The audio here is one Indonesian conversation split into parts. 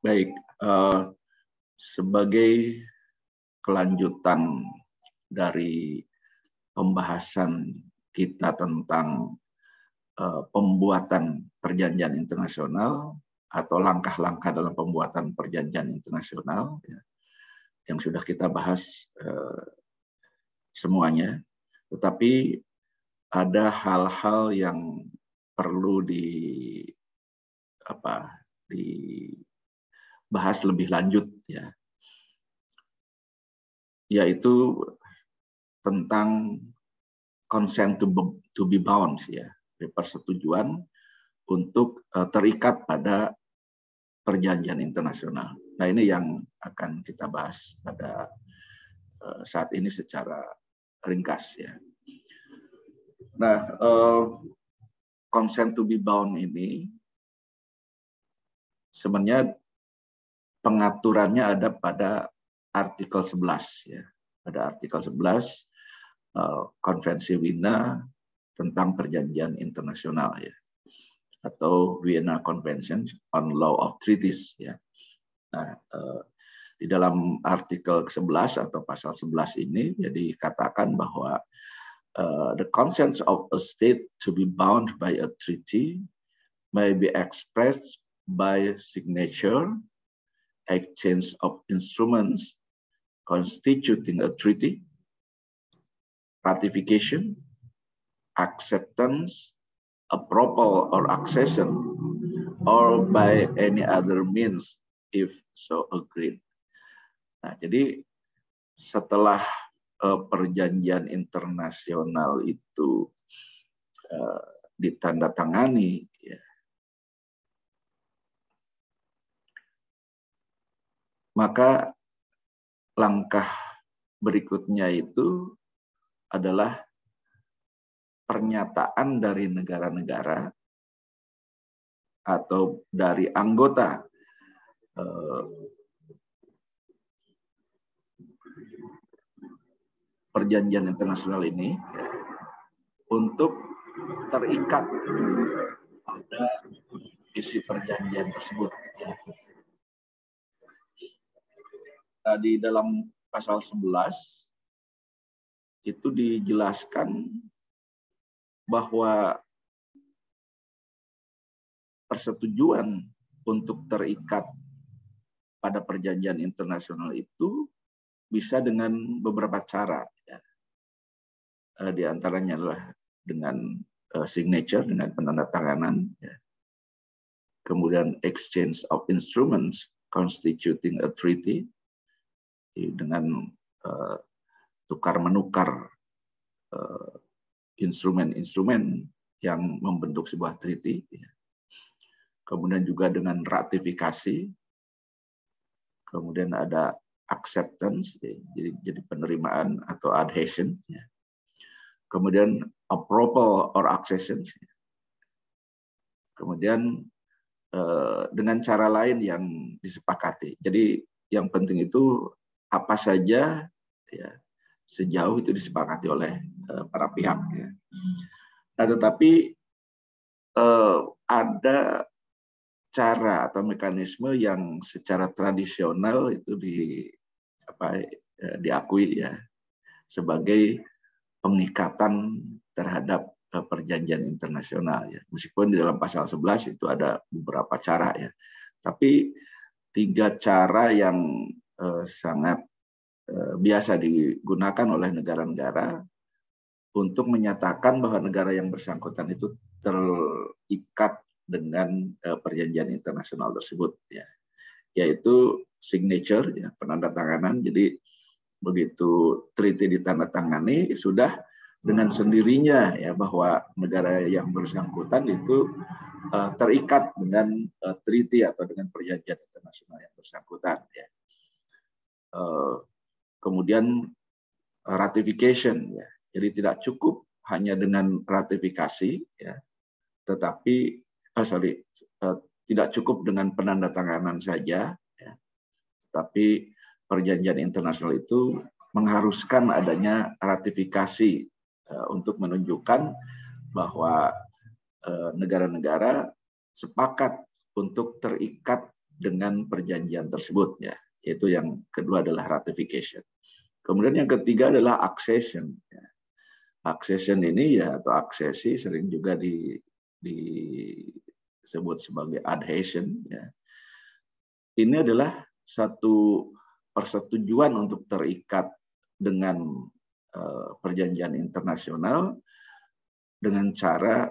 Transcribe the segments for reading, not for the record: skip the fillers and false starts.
Baik, sebagai kelanjutan dari pembahasan kita tentang pembuatan perjanjian internasional atau langkah-langkah dalam pembuatan perjanjian internasional, ya, yang sudah kita bahas semuanya, tetapi ada hal-hal yang perlu dibahas lebih lanjut, ya, yaitu tentang consent to be bound, ya, persetujuan untuk terikat pada perjanjian internasional. Nah, ini yang akan kita bahas pada saat ini secara ringkas, ya. Nah, consent to be bound ini sebenarnya pengaturannya ada pada artikel 11, ya. Pada artikel 11 Konvensi Wina tentang perjanjian internasional, ya, atau Vienna Convention on Law of Treaties, ya. Nah, di dalam artikel 11 atau pasal 11 ini jadi katakan bahwa the consent of a state to be bound by a treaty may be expressed by signature, exchange of instruments constituting a treaty, ratification, acceptance, approval or accession, or by any other means if so agreed. Nah, jadi setelah perjanjian internasional itu ditandatangani, ya, maka langkah berikutnya itu adalah pernyataan dari negara-negara atau dari anggota perjanjian internasional ini, ya, untuk terikat pada isi perjanjian tersebut, ya. Nah, di dalam pasal 11 itu dijelaskan bahwa persetujuan untuk terikat pada perjanjian internasional itu bisa dengan beberapa cara, ya. Di antaranya adalah dengan signature, dengan penandatanganan, ya. Kemudian exchange of instruments constituting a treaty, dengan tukar menukar instrumen-instrumen yang membentuk sebuah treaty, ya. Kemudian juga dengan ratifikasi, kemudian ada acceptance, ya, jadi penerimaan atau adhesion, ya. Kemudian approval or accession, ya. Kemudian dengan cara lain yang disepakati. Jadi yang penting itu apa saja, ya, sejauh itu disepakati oleh para pihak, ya. Nah, tetapi ada cara atau mekanisme yang secara tradisional itu diakui, ya, sebagai pengikatan terhadap perjanjian internasional, ya. Meskipun di dalam pasal 11 itu ada beberapa cara, ya. Tapi 3 cara yang sangat biasa digunakan oleh negara-negara untuk menyatakan bahwa negara yang bersangkutan itu terikat dengan perjanjian internasional tersebut, ya, yaitu signature, ya, penandatanganan. Jadi begitu treaty ditandatangani, sudah dengan sendirinya, ya, bahwa negara yang bersangkutan itu terikat dengan treaty atau dengan perjanjian internasional yang bersangkutan, ya. Kemudian ratification, ya. Jadi tidak cukup hanya dengan ratifikasi, ya, tetapi tidak cukup dengan penandatanganan saja, ya, tetapi perjanjian internasional itu mengharuskan adanya ratifikasi untuk menunjukkan bahwa negara-negara sepakat untuk terikat dengan perjanjian tersebut, ya. Yaitu yang kedua adalah ratification. Kemudian yang ketiga adalah accession. Ya. Accession ini ya atau aksesi sering juga disebut sebagai adhesion. Ya. Ini adalah satu persetujuan untuk terikat dengan perjanjian internasional dengan cara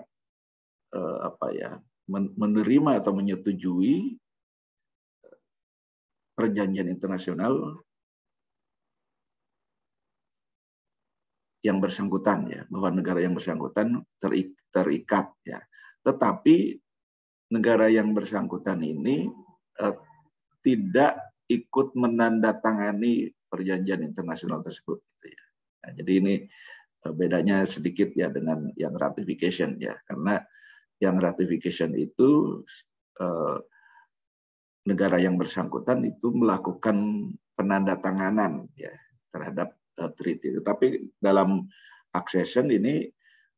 menerima atau menyetujui perjanjian internasional yang bersangkutan, ya, bahwa negara yang bersangkutan terikat, ya. Tetapi negara yang bersangkutan ini tidak ikut menandatangani perjanjian internasional tersebut, gitu ya. Nah, jadi ini bedanya sedikit ya dengan yang ratification, ya, karena yang ratification itu negara yang bersangkutan itu melakukan penandatanganan, ya, terhadap treaty. Tetapi dalam accession ini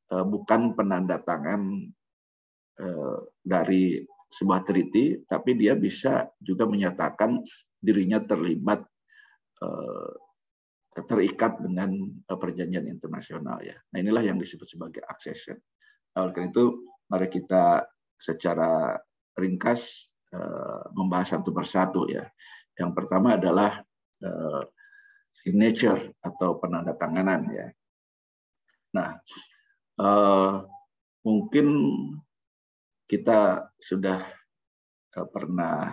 bukan penandatangan dari sebuah treaty, tapi dia bisa juga menyatakan dirinya terlibat terikat dengan perjanjian internasional, ya. Nah, inilah yang disebut sebagai accession. Oleh karena itu, mari kita secara ringkas membahas satu persatu, ya. Yang pertama adalah signature atau penandatanganan, ya. Nah, mungkin kita sudah pernah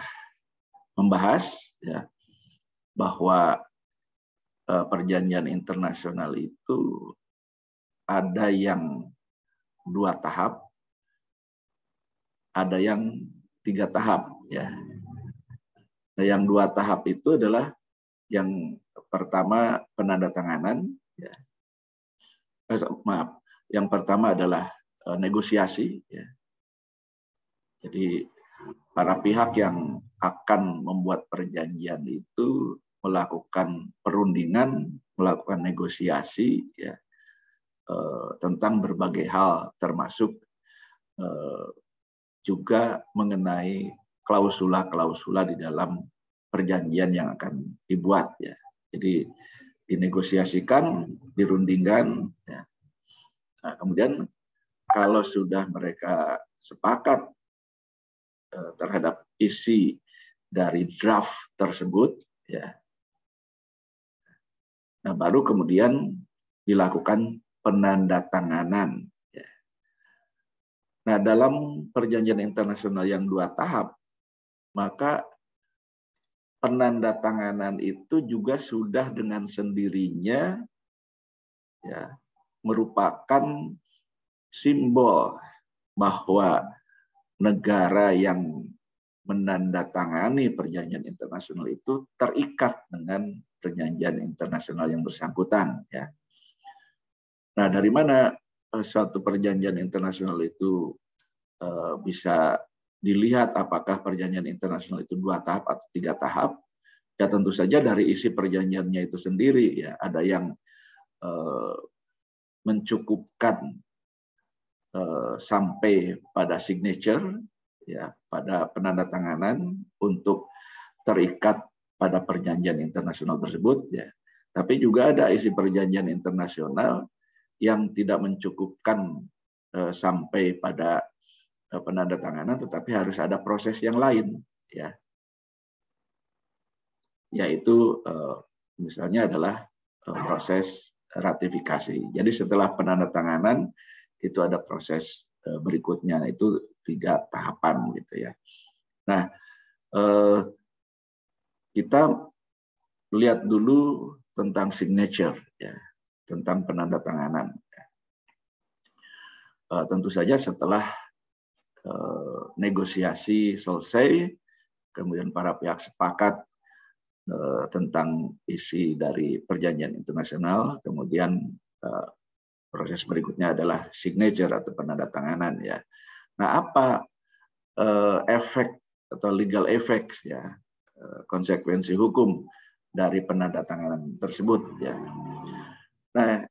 membahas, ya, bahwa perjanjian internasional itu ada yang 2 tahap, ada yang 3 tahap, ya. Nah, yang 2 tahap itu adalah yang pertama penandatanganan, ya. Yang pertama adalah negosiasi, ya. Jadi para pihak yang akan membuat perjanjian itu melakukan perundingan, melakukan negosiasi, ya, tentang berbagai hal, termasuk juga mengenai klausula-klausula di dalam perjanjian yang akan dibuat, ya. Jadi dinegosiasikan, dirundingkan, ya. Nah, kemudian kalau sudah mereka sepakat terhadap isi dari draft tersebut, ya. Nah, baru kemudian dilakukan penandatanganan, ya. Nah, dalam perjanjian internasional yang 2 tahap, maka penandatanganan itu juga sudah dengan sendirinya, ya, merupakan simbol bahwa negara yang menandatangani perjanjian internasional itu terikat dengan perjanjian internasional yang bersangkutan, ya. Nah, dari mana suatu perjanjian internasional itu bisa dilihat apakah perjanjian internasional itu 2 tahap atau 3 tahap? Ya, tentu saja dari isi perjanjiannya itu sendiri, ya. Ada yang mencukupkan sampai pada signature, ya, pada penandatanganan untuk terikat pada perjanjian internasional tersebut, ya. Tapi juga ada isi perjanjian internasional yang tidak mencukupkan sampai pada penandatanganan, tetapi harus ada proses yang lain, ya. Yaitu misalnya adalah proses ratifikasi. Jadi setelah penandatanganan itu ada proses berikutnya, itu 3 tahapan, gitu ya. Nah, kita lihat dulu tentang signature, ya, tentang penandatanganan. Tentu saja setelah negosiasi selesai, kemudian para pihak sepakat tentang isi dari perjanjian internasional, kemudian proses berikutnya adalah signature atau penandatanganan, ya. Nah, apa efek atau legal effects, ya, konsekuensi hukum dari penandatanganan tersebut, ya. Nah,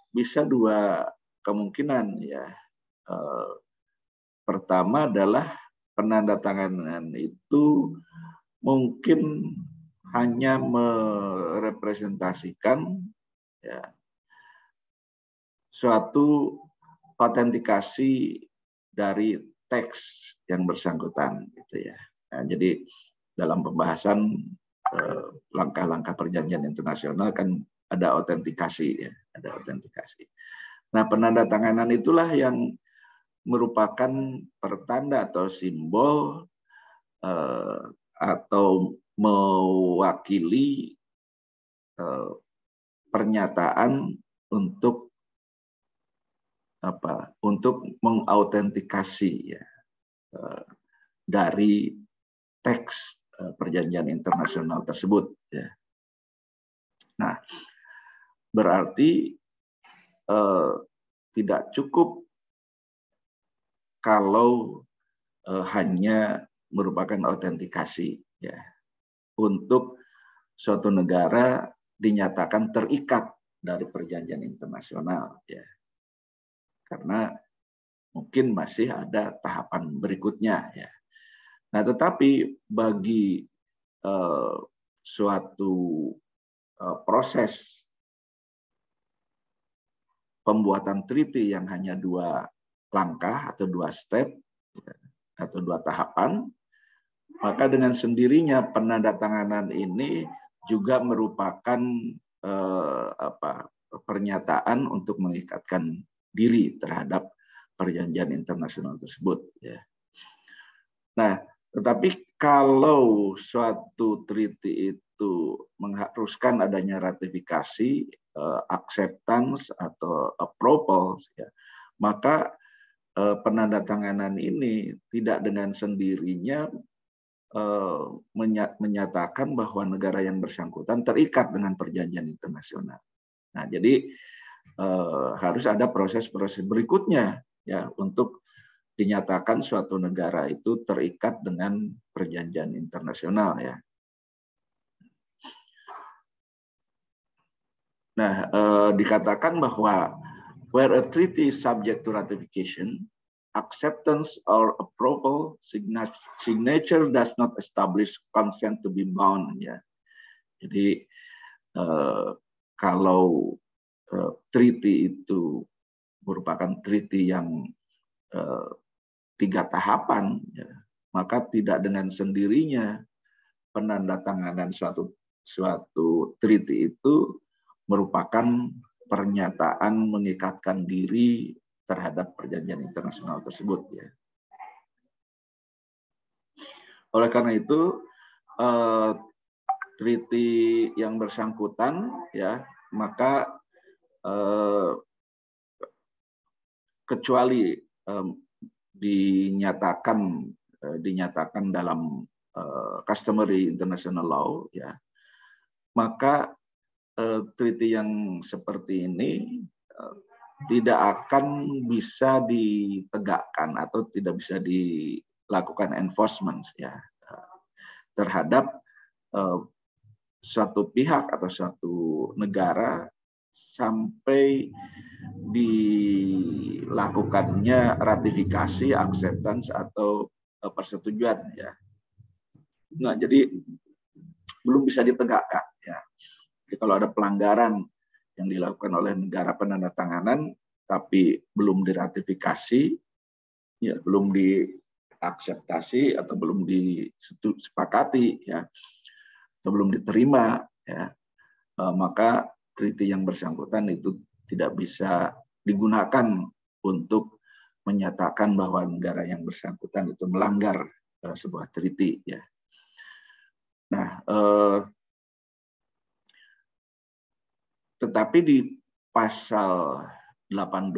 bisa 2 kemungkinan, ya. Pertama adalah penandatanganan itu mungkin hanya merepresentasikan ya, suatu autentikasi dari teks yang bersangkutan, gitu ya. Nah, jadi dalam pembahasan langkah-langkah perjanjian internasional kan ada autentikasi, ya, ada autentikasi. Nah, penandatanganan itulah yang merupakan pertanda atau simbol atau mewakili pernyataan untuk mengautentikasi ya dari teks perjanjian internasional tersebut ya. Nah, berarti tidak cukup kalau hanya merupakan autentikasi ya untuk suatu negara dinyatakan terikat dari perjanjian internasional ya. Karena mungkin masih ada tahapan berikutnya ya. Nah, tetapi bagi suatu proses pembuatan treaty yang hanya 2 langkah atau 2 step atau 2 tahapan, maka dengan sendirinya penandatanganan ini juga merupakan pernyataan untuk mengikatkan diri terhadap perjanjian internasional tersebut ya. Nah, tetapi kalau suatu treaty itu mengharuskan adanya ratifikasi, acceptance atau approval ya, maka penandatanganan ini tidak dengan sendirinya menyatakan bahwa negara yang bersangkutan terikat dengan perjanjian internasional. Nah, jadi harus ada proses-proses berikutnya ya untuk dinyatakan suatu negara itu terikat dengan perjanjian internasional ya. Nah, dikatakan bahwa where a treaty is subject to ratification, acceptance or approval, signature does not establish consent to be bound ya. Jadi kalau treaty itu merupakan treaty yang 3 tahapan, ya, maka tidak dengan sendirinya penandatanganan suatu treaty itu merupakan pernyataan mengikatkan diri terhadap perjanjian internasional tersebut. Ya. Oleh karena itu, treaty yang bersangkutan, ya, maka kecuali dinyatakan dalam customary international law ya, maka treaty yang seperti ini tidak akan bisa ditegakkan atau tidak bisa dilakukan enforcement ya terhadap suatu pihak atau suatu negara sampai dilakukannya ratifikasi, acceptance atau persetujuan ya. Nah, jadi belum bisa ditegakkan ya. Jadi kalau ada pelanggaran yang dilakukan oleh negara penandatanganan tapi belum diratifikasi, ya belum diakseptasi atau belum disepakati ya, atau belum diterima ya, maka treaty yang bersangkutan itu tidak bisa digunakan untuk menyatakan bahwa negara yang bersangkutan itu melanggar sebuah treaty ya. Nah, tetapi di pasal 18,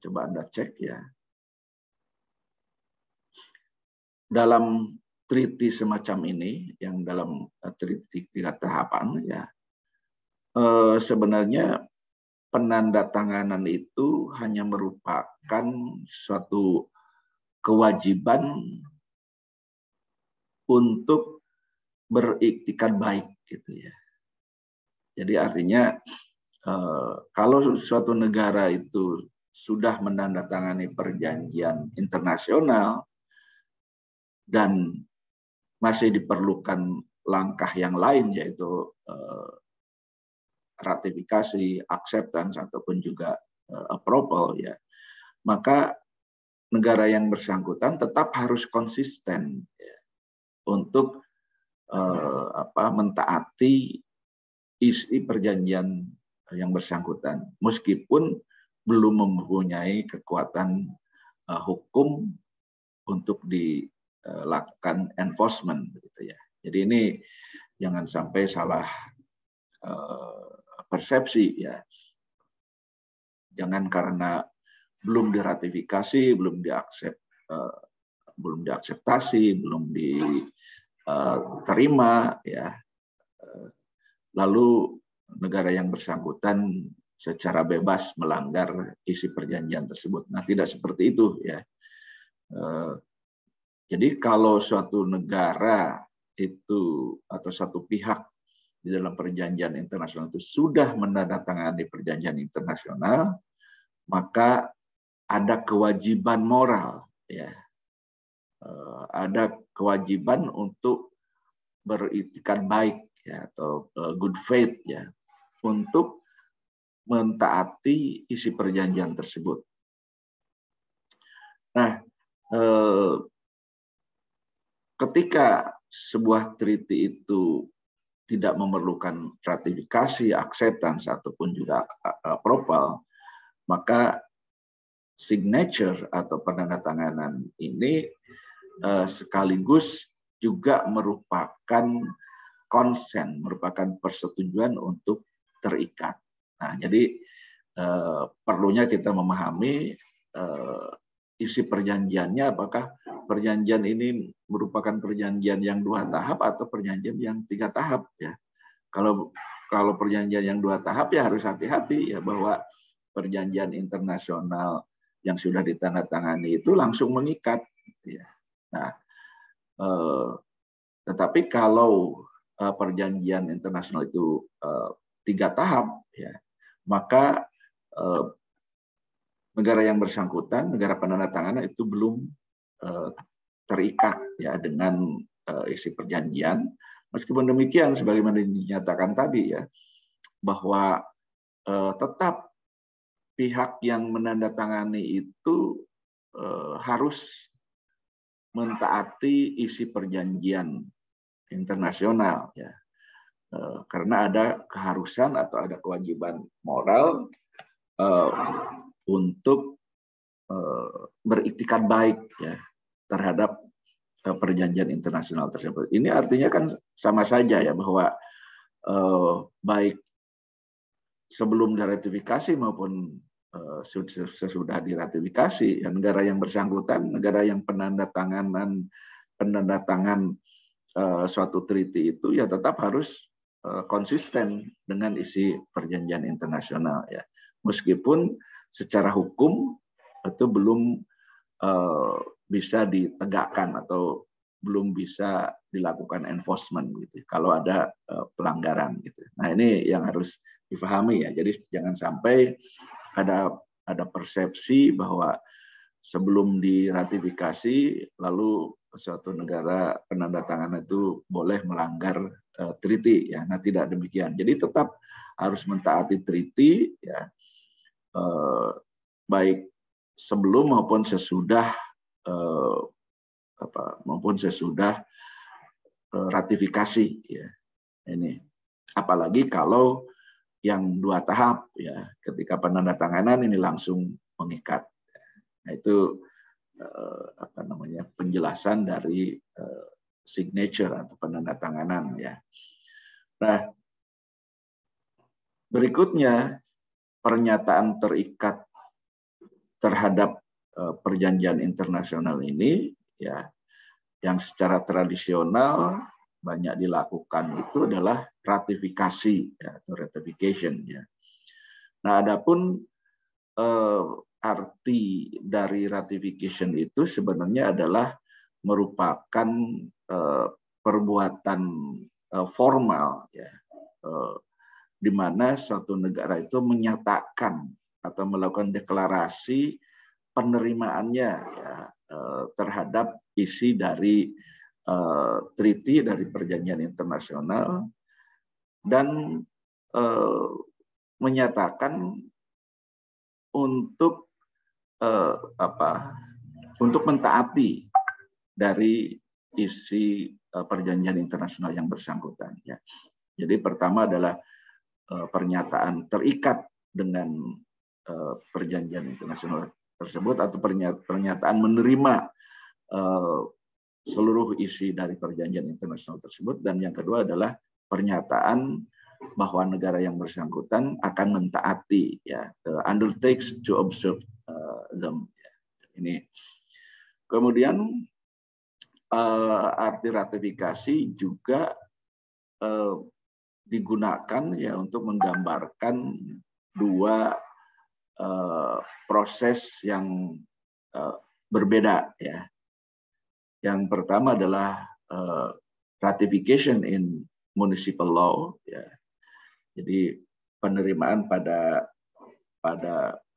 coba Anda cek ya, dalam treaty semacam ini, yang dalam treaty 3 tahapan ya, sebenarnya penandatanganan itu hanya merupakan suatu kewajiban untuk beriktikad baik gitu ya. Jadi artinya kalau suatu negara itu sudah menandatangani perjanjian internasional, dan masih diperlukan langkah yang lain, yaitu ratifikasi, acceptance ataupun juga approval, ya, maka negara yang bersangkutan tetap harus konsisten, ya, untuk mentaati isi perjanjian yang bersangkutan, meskipun belum mempunyai kekuatan hukum untuk dilakukan enforcement, begitu ya. Jadi ini jangan sampai salah persepsi, ya. Jangan karena belum diratifikasi, belum diakseptasi, belum diterima, ya, lalu negara yang bersangkutan secara bebas melanggar isi perjanjian tersebut. Nah, tidak seperti itu, ya. Jadi kalau suatu negara itu atau satu pihak di dalam perjanjian internasional itu sudah menandatangani perjanjian internasional, maka ada kewajiban moral, ya, ada kewajiban untuk beritikat baik, ya, atau good faith, ya, untuk mentaati isi perjanjian tersebut. Nah, ketika sebuah treaty itu tidak memerlukan ratifikasi, acceptance ataupun juga approval, maka signature atau penandatanganan ini sekaligus juga merupakan consent, merupakan persetujuan untuk terikat. Nah, jadi perlunya kita memahami isi perjanjiannya, apakah perjanjian ini merupakan perjanjian yang 2 tahap atau perjanjian yang 3 tahap, ya. Kalau perjanjian yang 2 tahap, ya harus hati-hati, ya, bahwa perjanjian internasional yang sudah ditandatangani itu langsung mengikat, gitu ya. Nah, tetapi kalau perjanjian internasional itu 3 tahap, ya, maka negara yang bersangkutan, negara penandatanganan itu belum terikat, ya, dengan isi perjanjian. Meskipun demikian, sebagaimana dinyatakan tadi, ya, bahwa tetap pihak yang menandatangani itu harus mentaati isi perjanjian internasional, ya, karena ada keharusan atau ada kewajiban moral untuk beriktikat baik, ya, terhadap perjanjian internasional tersebut. Ini artinya kan sama saja, ya, bahwa baik sebelum diratifikasi maupun sesudah diratifikasi, ya, negara yang bersangkutan, negara yang penandatangan suatu treaty itu, ya, tetap harus konsisten dengan isi perjanjian internasional, ya, meskipun secara hukum itu belum bisa ditegakkan atau belum bisa dilakukan enforcement, gitu, kalau ada pelanggaran, gitu. Nah, ini yang harus dipahami, ya. Jadi jangan sampai ada persepsi bahwa sebelum diratifikasi lalu suatu negara penandatangan itu boleh melanggar treaty, ya. Nah, tidak demikian. Jadi tetap harus mentaati treaty, ya, baik sebelum maupun sesudah ratifikasi, ya. Ini apalagi kalau yang 2 tahap, ya, ketika penandatanganan ini langsung mengikat. Nah, itu penjelasan dari signature atau penandatanganan, ya. Nah, berikutnya pernyataan terikat terhadap perjanjian internasional ini, ya, yang secara tradisional banyak dilakukan itu adalah ratifikasi, ya, atau ratification, ya. Nah, adapun arti dari ratification itu sebenarnya adalah merupakan perbuatan formal, ya, di mana suatu negara itu menyatakan atau melakukan deklarasi penerimaannya, ya, terhadap isi dari treaty, dari perjanjian internasional, dan menyatakan untuk untuk mentaati dari isi perjanjian internasional yang bersangkutan. Ya. Jadi pertama adalah pernyataan terikat dengan perjanjian internasional tersebut, atau pernyataan menerima seluruh isi dari perjanjian internasional tersebut, dan yang kedua adalah pernyataan bahwa negara yang bersangkutan akan mentaati, ya, undertakes to observe them. Ini kemudian arti ratifikasi juga digunakan ya untuk menggambarkan dua proses yang berbeda, ya. Yang pertama adalah ratification in municipal law, ya. Jadi penerimaan pada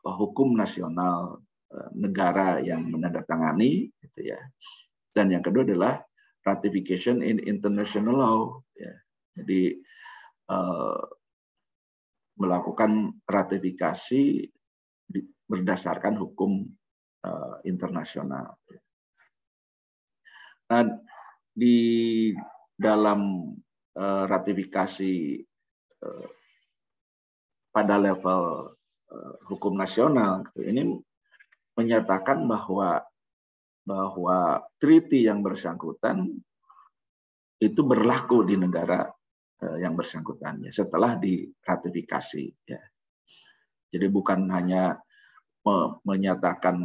hukum nasional negara yang menandatangani, gitu ya. Dan yang kedua adalah ratification in international law, ya. Jadi melakukan ratifikasi berdasarkan hukum internasional. Nah, di dalam ratifikasi pada level hukum nasional ini menyatakan bahwa treaty yang bersangkutan itu berlaku di negara yang bersangkutan, ya, setelah diratifikasi, ya. Jadi bukan hanya menyatakan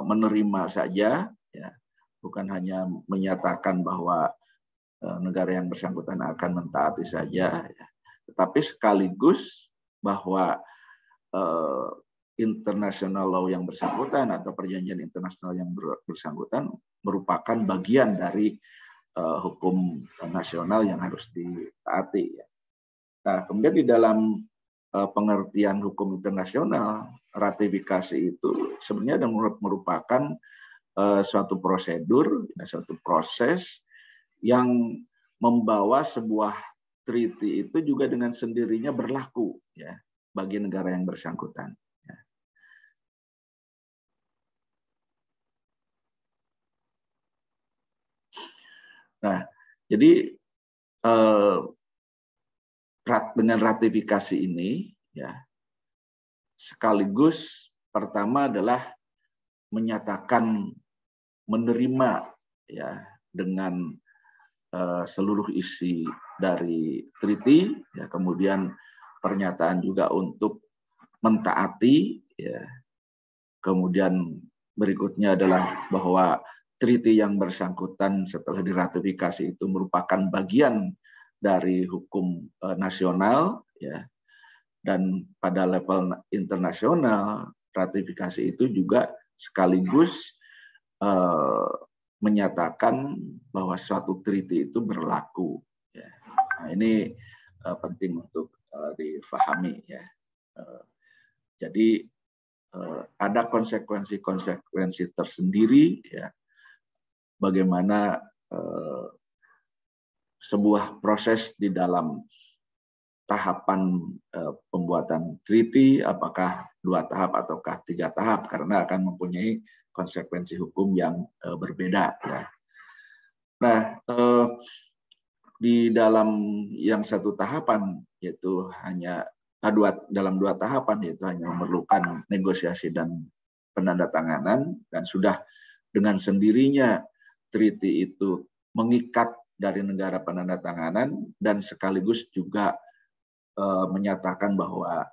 menerima saja, ya, bukan hanya menyatakan bahwa negara yang bersangkutan akan mentaati saja, ya, tetapi sekaligus bahwa international law yang bersangkutan atau perjanjian internasional yang bersangkutan merupakan bagian dari hukum nasional yang harus ditaati, ya. Nah, kemudian di dalam pengertian hukum internasional, ratifikasi itu sebenarnya merupakan suatu prosedur, suatu proses yang membawa sebuah treaty itu juga dengan sendirinya berlaku, ya, bagi negara yang bersangkutan. Ya. Nah, jadi dengan ratifikasi ini, ya, sekaligus pertama adalah menyatakan menerima, ya, dengan seluruh isi dari treaty, ya, kemudian pernyataan juga untuk mentaati, ya. Kemudian berikutnya adalah bahwa treaty yang bersangkutan setelah diratifikasi itu merupakan bagian dari hukum nasional, ya. Dan pada level internasional, ratifikasi itu juga sekaligus menyatakan bahwa suatu treaty itu berlaku, ya. Nah, ini penting untuk difahami, ya. Jadi ada konsekuensi tersendiri, ya, bagaimana sebuah proses di dalam tahapan pembuatan treaty, apakah 2 tahap ataukah 3 tahap, karena akan mempunyai konsekuensi hukum yang berbeda, ya. Nah, di dalam yang 1 tahapan, yaitu hanya dalam 2 tahapan, yaitu hanya memerlukan negosiasi dan penandatanganan, dan sudah dengan sendirinya treaty itu mengikat dari negara penandatanganan dan sekaligus juga menyatakan bahwa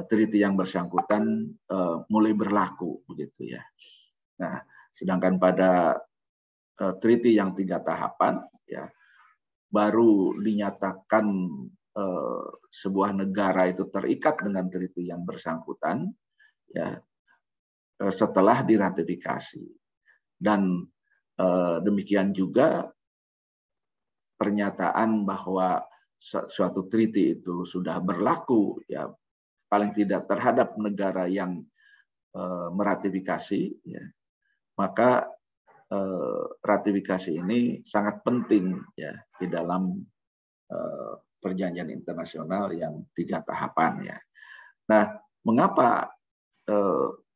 treaty yang bersangkutan mulai berlaku, begitu, ya. Nah, sedangkan pada treaty yang 3 tahapan, ya, baru dinyatakan sebuah negara itu terikat dengan treaty yang bersangkutan, ya, setelah diratifikasi. Dan demikian juga pernyataan bahwa suatu treaty itu sudah berlaku, ya, paling tidak terhadap negara yang meratifikasi, ya, maka ratifikasi ini sangat penting ya di dalam perjanjian internasional yang 3 tahapan ya. Nah, mengapa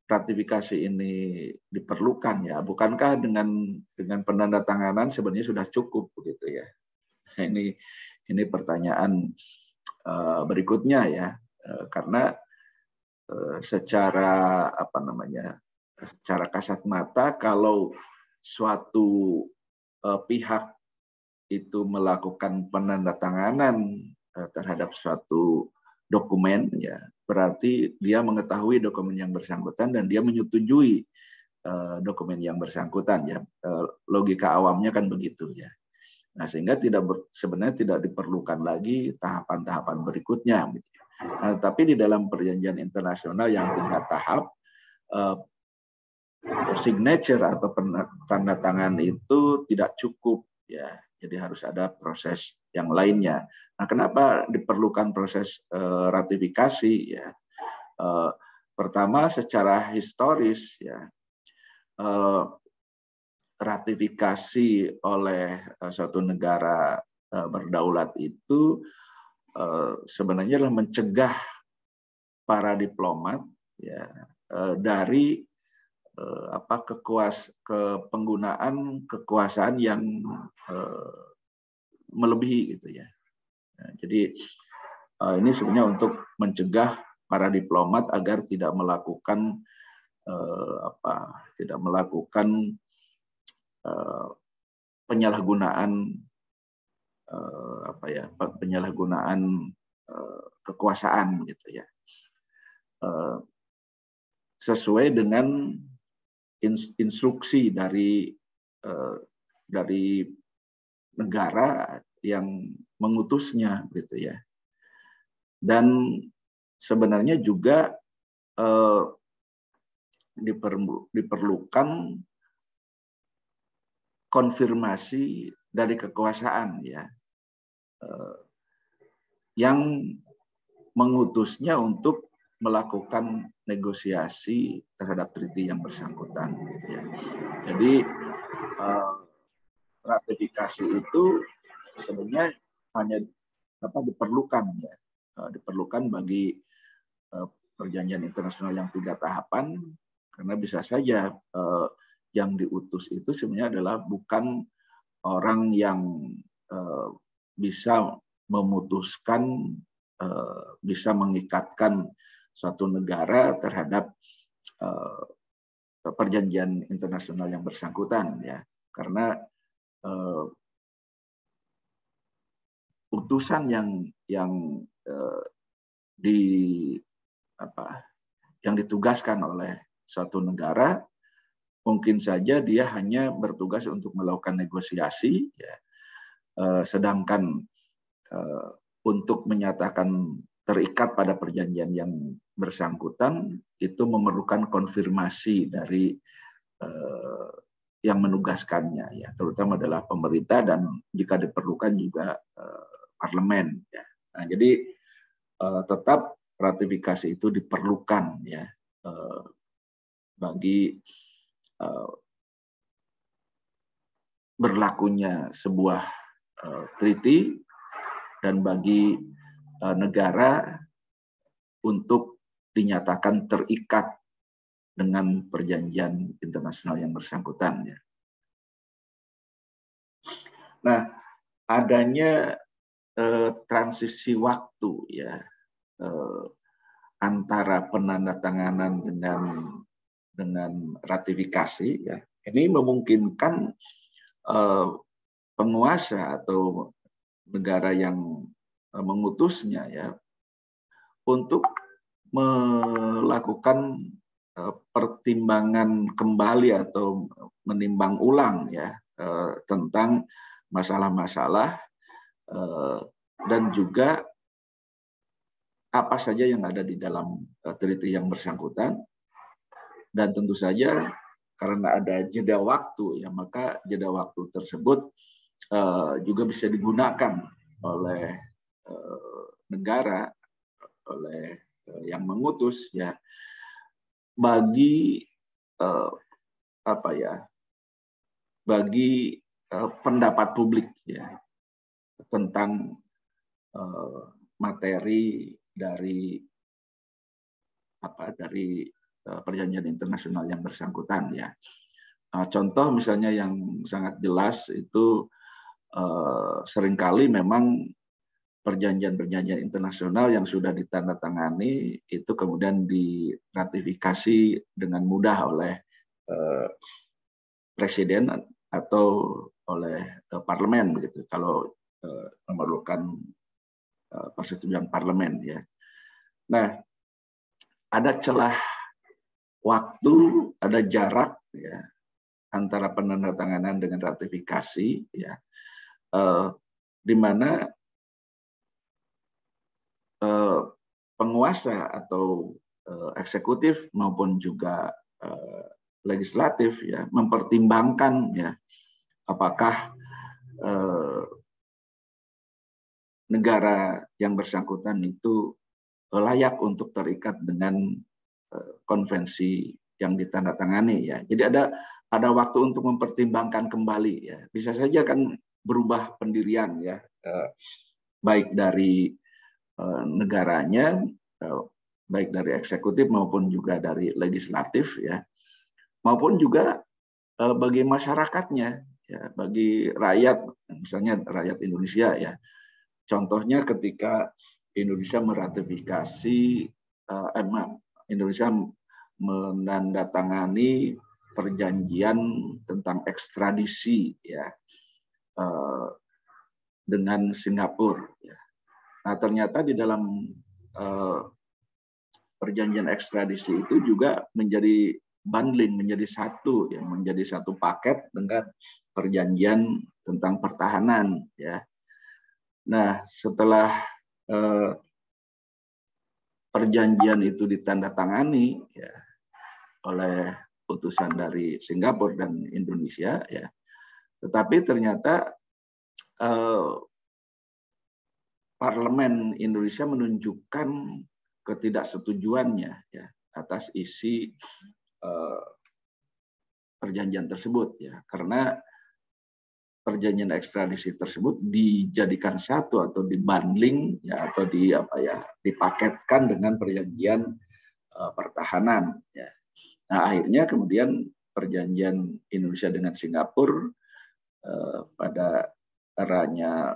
ratifikasi ini diperlukan ya? Bukankah dengan penandatanganan sebenarnya sudah cukup begitu ya? Ini pertanyaan berikutnya ya, karena secara secara kasat mata kalau suatu pihak itu melakukan penandatanganan terhadap suatu dokumen ya, berarti dia mengetahui dokumen yang bersangkutan dan dia menyetujui dokumen yang bersangkutan ya. Logika awamnya kan begitu ya. Nah, sehingga sebenarnya tidak diperlukan lagi tahapan-tahapan berikutnya. Nah, tapi di dalam perjanjian internasional yang 3 tahap, signature atau tanda tangan itu tidak cukup ya. Jadi harus ada proses yang lainnya. Nah, kenapa diperlukan proses ratifikasi ya? Pertama, secara historis ya, ratifikasi oleh suatu negara berdaulat itu sebenarnya adalah mencegah para diplomat ya dari penggunaan kekuasaan yang melebihi gitu ya. Nah, jadi ini sebenarnya untuk mencegah para diplomat agar tidak melakukan penyalahgunaan kekuasaan gitu ya. Sesuai dengan instruksi dari negara yang mengutusnya gitu ya. Dan sebenarnya juga diperlukan konfirmasi dari kekuasaan ya, yang mengutusnya untuk melakukan negosiasi terhadap treaty yang bersangkutan gitu ya. Jadi ratifikasi itu sebenarnya hanya diperlukan ya, diperlukan bagi perjanjian internasional yang 3 tahapan, karena bisa saja yang diutus itu sebenarnya adalah bukan orang yang bisa memutuskan, bisa mengikatkan suatu negara terhadap perjanjian internasional yang bersangkutan ya, karena utusan yang ditugaskan oleh suatu negara mungkin saja dia hanya bertugas untuk melakukan negosiasi ya, sedangkan untuk menyatakan terikat pada perjanjian yang bersangkutan itu memerlukan konfirmasi dari yang menugaskannya ya, terutama adalah pemerintah dan jika diperlukan juga parlemen ya. Nah, jadi tetap ratifikasi itu diperlukan ya bagi berlakunya sebuah treaty dan bagi negara untuk dinyatakan terikat dengan perjanjian internasional yang bersangkutan ya. Nah, adanya transisi waktu ya antara penandatanganan dengan ratifikasi ya, ini memungkinkan penguasa atau negara yang mengutusnya ya untuk melakukan pertimbangan kembali atau menimbang ulang ya tentang masalah-masalah dan juga apa saja yang ada di dalam treaty yang bersangkutan. Dan tentu saja karena ada jeda waktu ya, maka jeda waktu tersebut juga bisa digunakan oleh negara, oleh yang mengutus ya, bagi apa ya, bagi pendapat publik ya tentang materi dari perjanjian internasional yang bersangkutan ya. Contoh misalnya yang sangat jelas itu seringkali memang perjanjian-perjanjian internasional yang sudah ditandatangani itu kemudian diratifikasi dengan mudah oleh presiden atau oleh parlemen begitu. Kalau memerlukan persetujuan parlemen ya. Nah, ada celah waktu, ada jarak ya antara penandatanganan dengan ratifikasi ya, di mana penguasa atau eksekutif maupun juga legislatif ya mempertimbangkan ya apakah negara yang bersangkutan itu layak untuk terikat dengan konvensi yang ditandatangani ya. Jadi ada waktu untuk mempertimbangkan kembali ya. Bisa saja kan berubah pendirian ya, baik dari negaranya, baik dari eksekutif maupun juga dari legislatif ya, maupun juga bagi masyarakatnya ya, bagi rakyat, misalnya rakyat Indonesia ya. Contohnya ketika Indonesia meratifikasi, Indonesia menandatangani perjanjian tentang ekstradisi ya dengan Singapura. Ya. Nah ternyata di dalam perjanjian ekstradisi itu juga menjadi bundling, menjadi satu, ya, menjadi satu paket dengan perjanjian tentang pertahanan. Ya. Nah setelah perjanjian itu ditandatangani ya, oleh putusan dari Singapura dan Indonesia ya, tetapi ternyata Parlemen Indonesia menunjukkan ketidaksetujuannya ya atas isi perjanjian tersebut ya, karena perjanjian ekstradisi tersebut dijadikan satu atau dibundling ya, atau dipaketkan dengan perjanjian pertahanan ya. Nah akhirnya kemudian perjanjian Indonesia dengan Singapura pada eranya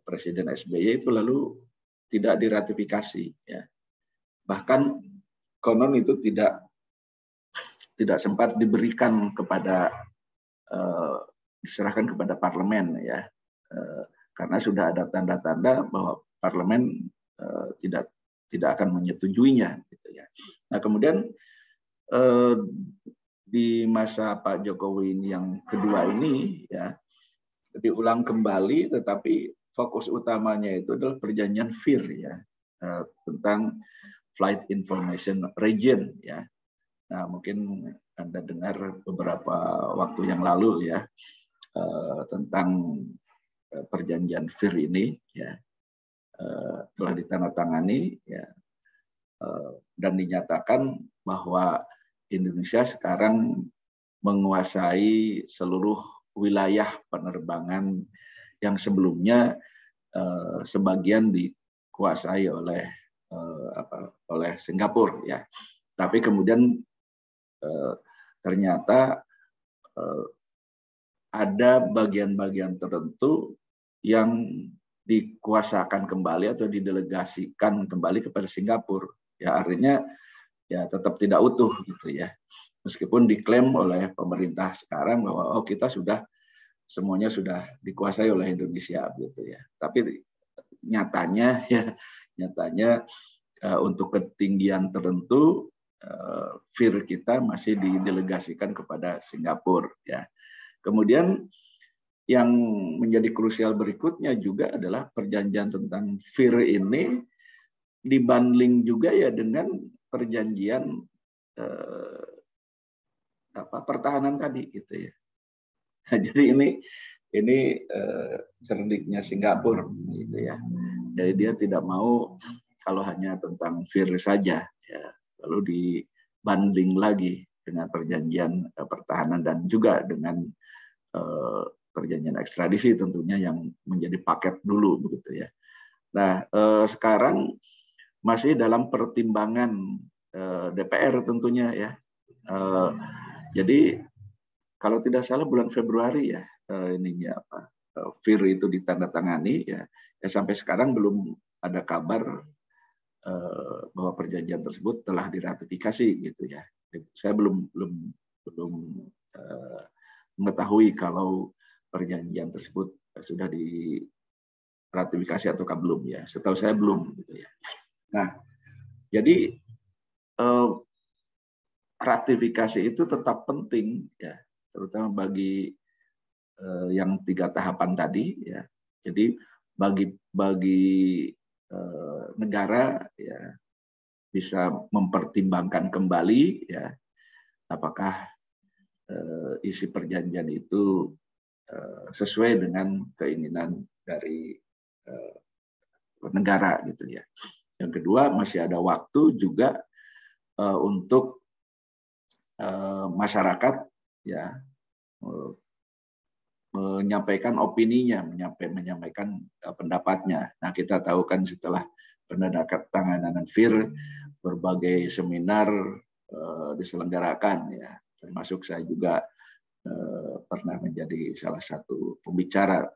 Presiden SBY itu lalu tidak diratifikasi ya. Bahkan konon itu tidak sempat diberikan kepada diserahkan kepada parlemen ya, karena sudah ada tanda-tanda bahwa parlemen tidak akan menyetujuinya gitu ya. Nah kemudian di masa Pak Jokowi ini yang kedua ini ya diulang kembali, tetapi fokus utamanya itu adalah perjanjian FIR ya, tentang Flight Information Region ya. Nah mungkin Anda dengar beberapa waktu yang lalu ya, tentang perjanjian FIR ini ya, telah ditandatangani ya, dan dinyatakan bahwa Indonesia sekarang menguasai seluruh wilayah penerbangan yang sebelumnya sebagian dikuasai oleh Singapura ya, tapi kemudian ternyata ada bagian-bagian tertentu yang dikuasakan kembali atau didelegasikan kembali kepada Singapura. Ya artinya ya tetap tidak utuh gitu ya. Meskipun diklaim oleh pemerintah sekarang bahwa kita semuanya sudah dikuasai oleh Indonesia gitu ya. Tapi nyatanya untuk ketinggian tertentu FIR kita masih didelegasikan kepada Singapura ya. Kemudian yang menjadi krusial berikutnya juga adalah perjanjian tentang FIR ini dibundling juga ya dengan perjanjian pertahanan tadi gitu ya. Nah, jadi ini cerdiknya Singapura gitu ya. Jadi dia tidak mau kalau hanya tentang FIR saja ya, lalu dibundling lagi dengan perjanjian pertahanan dan juga dengan perjanjian ekstradisi tentunya yang menjadi paket dulu begitu ya. Nah, sekarang masih dalam pertimbangan DPR tentunya ya. Jadi kalau tidak salah bulan Februari ya ininya apa VIR itu ditandatangani ya. Sampai sekarang belum ada kabar bahwa perjanjian tersebut telah diratifikasi gitu ya. Saya belum mengetahui kalau perjanjian tersebut sudah diratifikasi ataukah belum ya. Setahu saya belum gitu ya. Nah, jadi ratifikasi itu tetap penting ya, terutama bagi yang 3 tahapan tadi ya. Jadi bagi negara ya bisa mempertimbangkan kembali ya apakah isi perjanjian itu sesuai dengan keinginan dari negara gitu ya. Yang kedua masih ada waktu juga untuk masyarakat ya menyampaikan opininya, menyampaikan pendapatnya. Nah, kita tahu kan setelah penandatanganan VIR, berbagai seminar diselenggarakan ya, termasuk saya juga pernah menjadi salah satu pembicara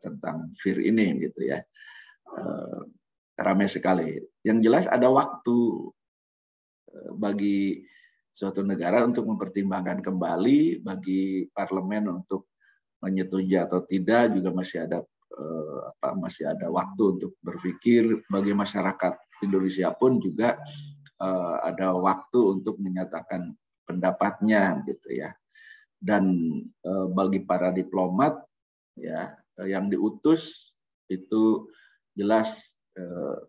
tentang VIR ini gitu ya. Ramai sekali. Yang jelas ada waktu bagi suatu negara untuk mempertimbangkan kembali, bagi parlemen untuk menyetujui atau tidak juga masih ada waktu untuk berpikir. Bagi masyarakat Indonesia pun juga ada waktu untuk menyatakan pendapatnya gitu ya. Dan bagi para diplomat ya yang diutus itu jelas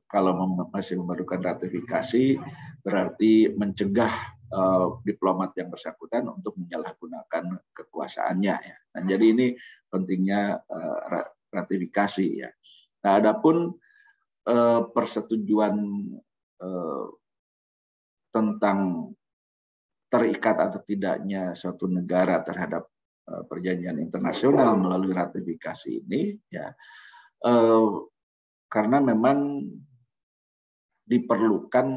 kalau masih memerlukan ratifikasi berarti mencegah diplomat yang bersangkutan untuk menyalahgunakan kekuasaannya ya. Dan jadi ini pentingnya ratifikasi ya. Nah, adapun persetujuan tentang terikat atau tidaknya suatu negara terhadap perjanjian internasional melalui ratifikasi ini ya karena memang diperlukan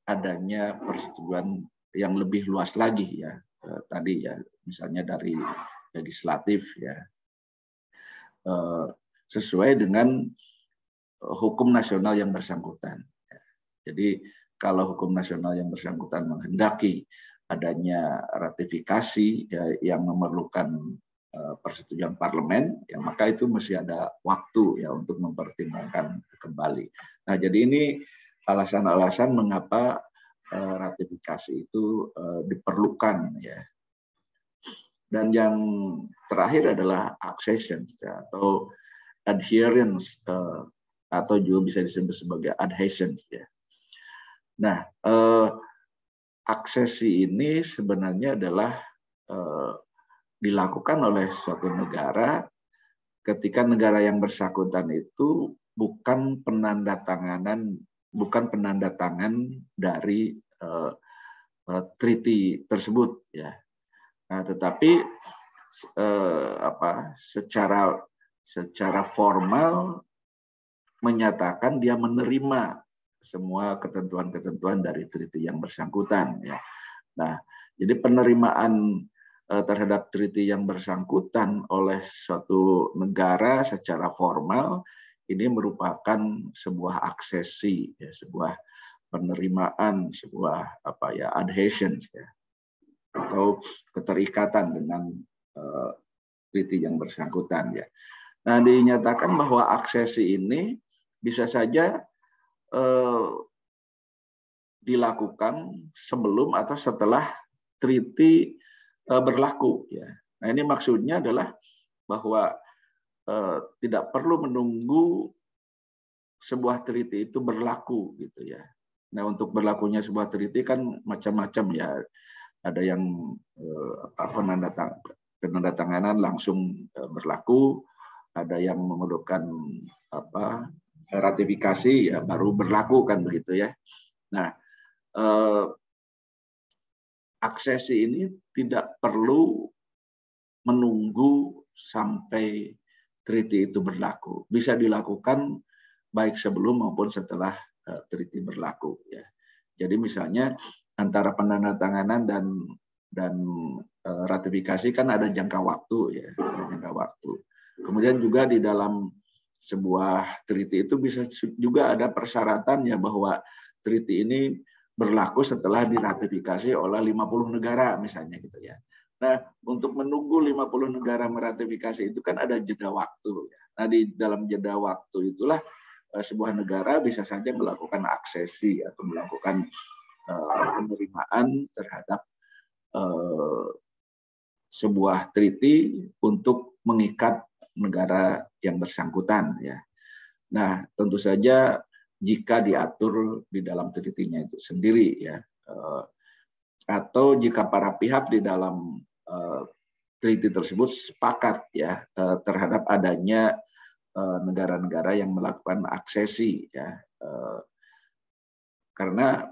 adanya persetujuan yang lebih luas lagi ya tadi ya misalnya dari legislatif ya sesuai dengan hukum nasional yang bersangkutan. Jadi kalau hukum nasional yang bersangkutan menghendaki adanya ratifikasi ya, yang memerlukan persetujuan parlemen, ya maka itu masih ada waktu ya untuk mempertimbangkan kembali. Nah, jadi ini alasan-alasan mengapa ratifikasi itu diperlukan ya. Dan yang terakhir adalah accession ya, atau adherence atau juga bisa disebut sebagai adhesion ya. Nah, aksesi ini sebenarnya adalah dilakukan oleh suatu negara ketika negara yang bersangkutan itu bukan penanda tangan dari treaty tersebut ya. Nah, tetapi secara formal menyatakan dia menerima semua ketentuan-ketentuan dari treaty yang bersangkutan ya. Nah, jadi penerimaan terhadap treaty yang bersangkutan oleh suatu negara secara formal ini merupakan sebuah aksesi ya, sebuah penerimaan, sebuah adhesion ya, atau keterikatan dengan treaty yang bersangkutan ya. Nah, dinyatakan bahwa aksesi ini bisa saja dilakukan sebelum atau setelah treaty berlaku ya. Nah, ini maksudnya adalah bahwa tidak perlu menunggu sebuah treaty itu berlaku gitu ya. Nah, untuk berlakunya sebuah treaty kan macam-macam ya. Ada yang penandatanganan langsung berlaku, ada yang memerlukan ratifikasi ya baru berlaku kan begitu ya. Nah, aksesi ini tidak perlu menunggu sampai treaty itu berlaku. Bisa dilakukan baik sebelum maupun setelah treaty berlaku. Ya. Jadi misalnya antara penandatanganan dan ratifikasi kan ada jangka waktu, ya, ada jangka waktu. Kemudian juga di dalam sebuah treaty itu bisa juga ada persyaratan ya bahwa treaty ini berlaku setelah diratifikasi oleh 50 negara misalnya gitu ya. Nah, untuk menunggu 50 negara meratifikasi itu kan ada jeda waktu. Ya. Nah, di dalam jeda waktu itulah sebuah negara bisa saja melakukan aksesi atau melakukan penerimaan terhadap sebuah treaty untuk mengikat negara yang bersangkutan. Ya. Nah, tentu saja jika diatur di dalam treaty-nya itu sendiri, ya, atau jika para pihak di dalam treaty tersebut sepakat ya terhadap adanya negara-negara yang melakukan aksesi, ya, karena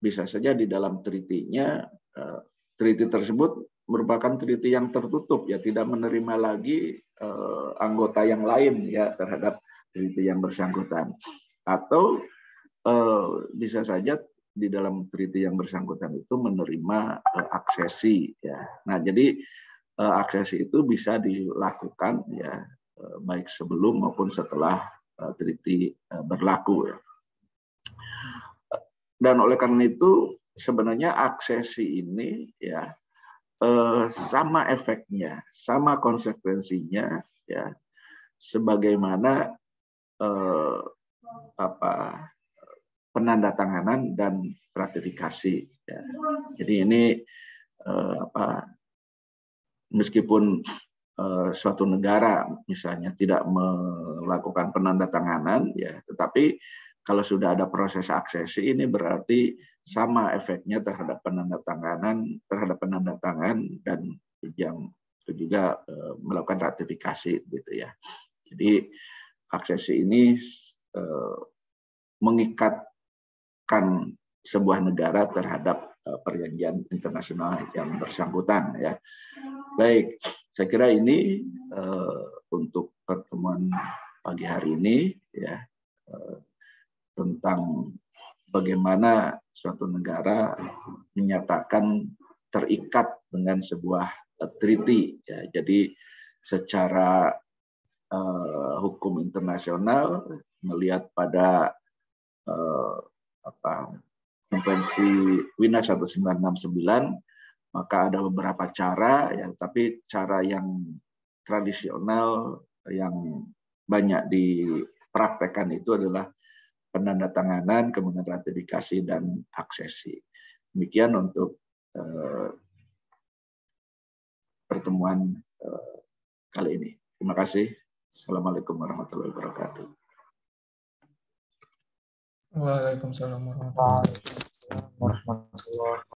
bisa saja di dalam treaty-nya treaty tersebut merupakan treaty yang tertutup, ya, tidak menerima lagi anggota yang lain ya terhadap treaty yang bersangkutan, atau bisa saja di dalam treaty yang bersangkutan itu menerima aksesi, ya. Nah, jadi aksesi itu bisa dilakukan ya baik sebelum maupun setelah treaty berlaku. Ya. Dan oleh karena itu sebenarnya aksesi ini ya sama efeknya, sama konsekuensinya ya sebagaimana penandatanganan dan ratifikasi. Ya. Jadi ini meskipun suatu negara misalnya tidak melakukan penandatanganan, ya, tetapi kalau sudah ada proses aksesi ini berarti sama efeknya terhadap penandatangan dan yang juga melakukan ratifikasi, gitu ya. Jadi aksesi ini mengikatkan sebuah negara terhadap perjanjian internasional yang bersangkutan, ya. Baik, saya kira ini untuk pertemuan pagi hari ini, ya, tentang bagaimana suatu negara menyatakan terikat dengan sebuah treaty. Ya. Jadi secara hukum internasional melihat pada Konvensi Wina 1969, maka ada beberapa cara, ya, tapi cara yang tradisional yang banyak dipraktekkan itu adalah penandatanganan, kemudian ratifikasi dan aksesi. Demikian untuk pertemuan kali ini. Terima kasih. Assalamualaikum warahmatullahi wabarakatuh. Waalaikumsalam warahmatullahi wabarakatuh.